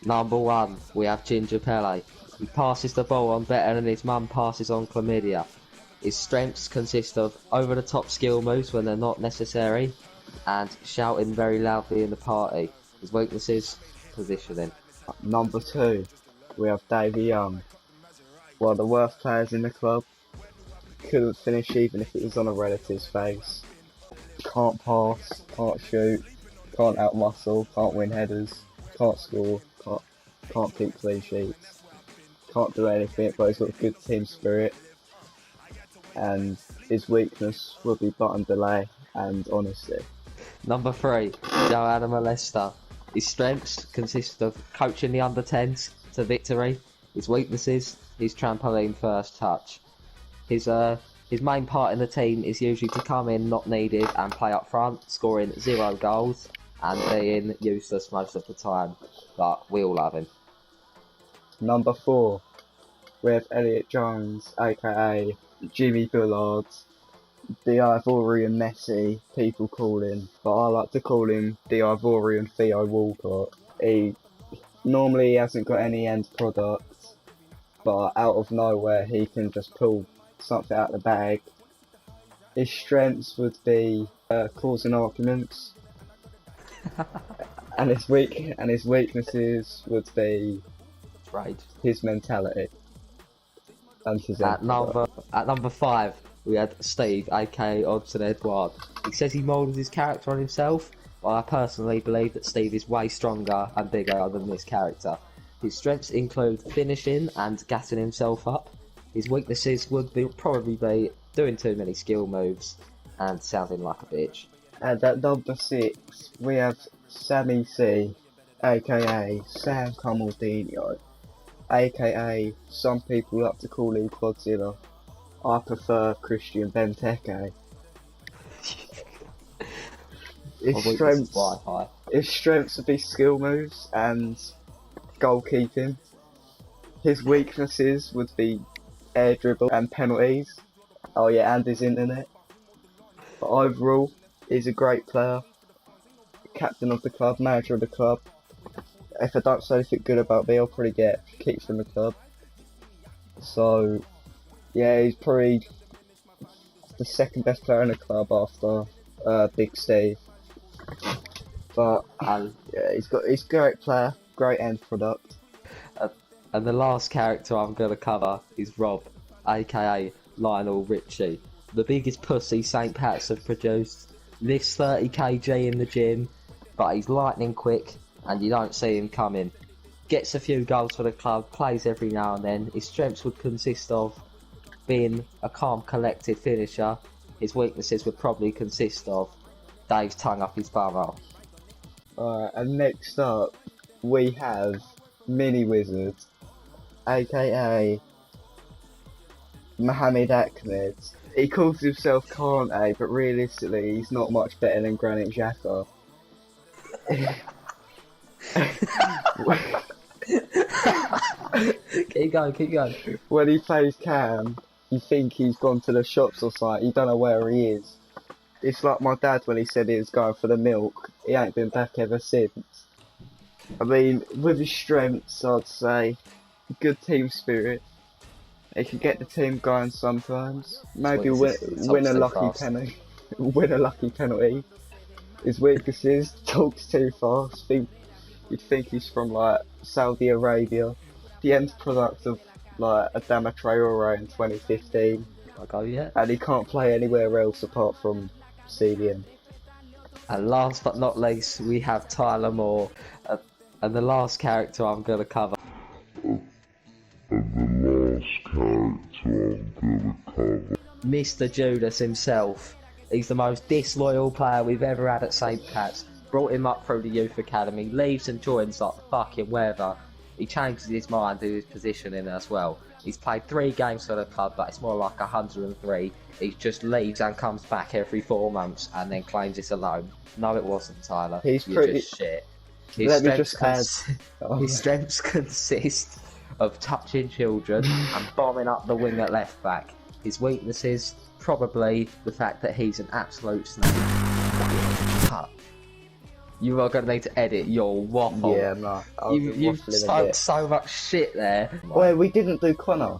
Number 1, we have Ginger Pele. He passes the ball on better than his mum passes on chlamydia. His strengths consist of over-the-top skill moves when they're not necessary, and shouting very loudly in the party. His weaknesses, positioning. Number 2, we have Davy Young. One of the worst players in the club. Couldn't finish even if it was on a relative's face. Can't pass, can't shoot, can't outmuscle, can't win headers, can't score, can't keep clean sheets, can't do anything, but he's got a good team spirit. And his weakness will be button delay and honesty. Number 3, Joanna Molester. His strengths consist of coaching the under-10s to victory. His weaknesses, his trampoline first touch. His main part in the team is usually to come in not needed and play up front, scoring 0 goals and being useless most of the time, but we all love him. Number 4, we have Elliot Jones, aka Jimmy Bullard, the Ivorian Messi, people call him, but I like to call him the Ivorian Theo Walcott. He normally hasn't got any end product, but out of nowhere he can just pull something out of the bag. His strengths would be causing arguments, and his weaknesses would be his mentality and his At number 5, we had Steve, aka Odson Edward. He says he moulded his character on himself, but I personally believe that Steve is way stronger and bigger than this character. His strengths include finishing and gassing himself up. His weaknesses would probably be doing too many skill moves and sounding like a bitch. And at number 6, we have Sammy Singh, aka Sam Camaldino, aka some people like to call him Quadzilla. I prefer Christian Benteke. His strengths would be skill moves and goalkeeping. His weaknesses would be air dribble and penalties. Oh yeah, and his internet. But overall, he's a great player. Captain of the club, manager of the club. If I don't say anything good about me, I'll probably get kicked from the club. So, yeah, he's probably the second best player in the club after Big Steve. But yeah, he's a great player, great end product. And the last character I'm going to cover is Rob, aka Lionel Richie. The biggest pussy St. Pat's have produced. Lifts 30 kg in the gym, but he's lightning quick and you don't see him coming. Gets a few goals for the club, plays every now and then. His strengths would consist of being a calm, collected finisher. His weaknesses would probably consist of Dave's tongue up his bumhole. And next up, we have Mini Wizard, aka Mohammed Ahmed. He calls himself Kante, but realistically he's not much better than Granit Xhaka. Keep going. When he plays Cam, you think he's gone to the shops or something, you don't know where he is. It's like my dad when he said he was going for the milk, he ain't been back ever since. I mean, with his strengths, I'd say good team spirit. He can get the team going sometimes. Maybe win a lucky penalty. Win a lucky penalty. His weaknesses: talks too fast. You'd think he's from like Saudi Arabia. The end product of like Adama Traore in 2015. Can't go yet. And he can't play anywhere else apart from CDM. And last but not least, we have Tyler Moore. And the last character I'm going to cover. Mr. Judas himself. He's the most disloyal player we've ever had at St. Pat's. Brought him up through the youth academy, leaves and joins like fucking weather. He changes his mind to his positioning as well. He's played 3 games for the club, but it's more like 103. He just leaves and comes back every 4 months and then claims it's a loan. No, it wasn't, Tyler. He's You're pretty just shit. Let me just add. His strengths consist of touching children and bombing up the wing at left back. His weaknesses, probably the fact that he's an absolute snake. Cut. You are going to need to edit your waffle. Yeah, no. I was You waffling a spoke bit. so much shit there. Wait, we didn't do Connor.